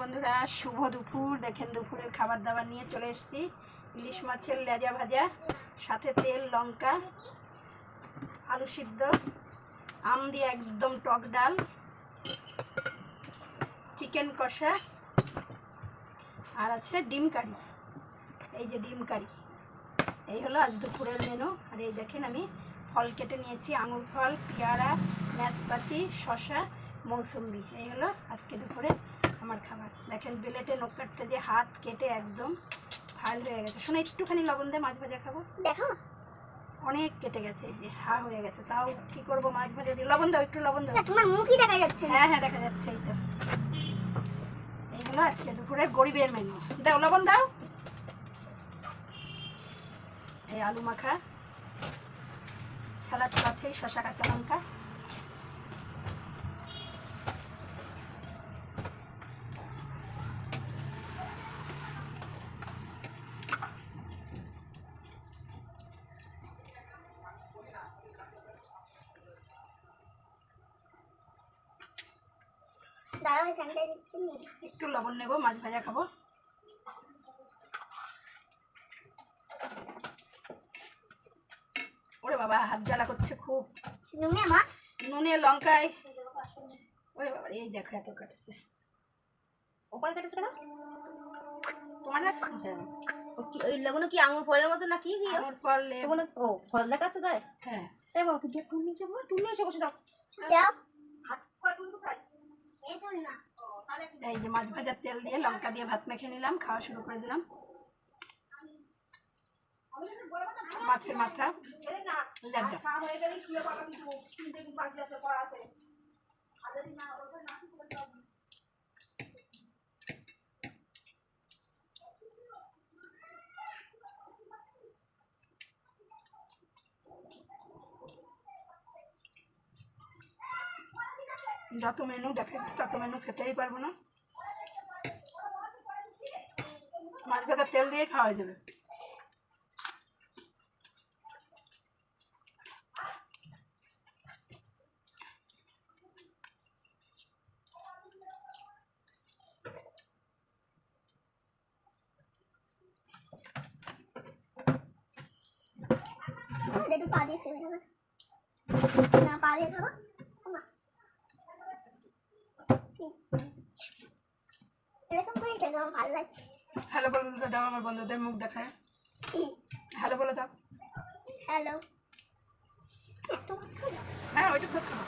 বন্ধুরা, শুভ দুপুর। দেখেন দুপুরের খাবার দাবার নিয়ে চলে এসেছি। ইলিশ মাছের লেজা ভাজা, সাথে তেল, লঙ্কা, আলু সিদ্ধ, আম দিয়ে একদম টক ডাল, চিকেন কষা, আর আছে ডিম কারি। এই যে ডিম কারি, এই হলো আজ দুপুরের মেনু। আর এই দেখেন আমি ফল কেটে নিয়েছি, আঙুর ফল, পেয়ারা, নাশপাতি, শসা, মৌসুম্বি। এই হলো আজকে দুপুরে আমার খাবার। দেখেন বেলেটে নখ কাটতে যে হাত কেটে একদম ফাল হয়ে গেছে। শোনো একটুখানি লবণ দিয়ে মাছ ভাজা খাবো, দেখো অনেক কেটে গেছে, এই যে হা হয়ে গেছে। তাও কি করবো, মাছ ভাজা দিয়ে লবণ দাও, একটু লবণ দাও। তোমার মুখই দেখা যাচ্ছে। হ্যাঁ হ্যাঁ দেখা যাচ্ছে। এই তো এই হলো আজকে দুপুরের গরিবের মেনু। দাও লবণ দাও। এই আলু মাখা, স্যালাড আছে, শসা, কাঁচা লঙ্কা। একটু লবণ নেবো, মাছ ভাজা খাবো। ওরে বাবা, হাত জ্বালা করছে খুব। নুনে লঙ্কায়, ওরে বাবা এই দেখো এত কাটছে। ওপরে কাটেছে কেন? তোমার রাখছি? ওই লেগুলো কি আঙুর ফলের মতো নাকি? আঙুর ফল, ও ফল দেখাচ্ছে তাই? হ্যাঁ। এই বাবা কি টুল নিচে বল, টুল নিয়ে এসে বসে দাও। হাত কয় টুল খাই? এই টুল না। এই যে মাছ ভাজার তেল দিয়ে লঙ্কা দিয়ে ভাত মেখে নিলাম, খাওয়া শুরু করে দিলাম। মাছের মাথা, লেজা। যত মেনু দেখে তত মেনু খেতেই পারবো না। মাছ ভাজার তেল দিয়ে খাওয়াই দেবে। একটু পা দিয়ে চেপে দেবো না, পা দিয়ে দেবো। এরকম করে খেতে আমার ভালো লাগে। হ্যালো বলে দাও, আমার বন্ধুদের মুখ দেখায়। হ্যালো বলে দাও। হ্যালো। হ্যাঁ ওইটা খাবো।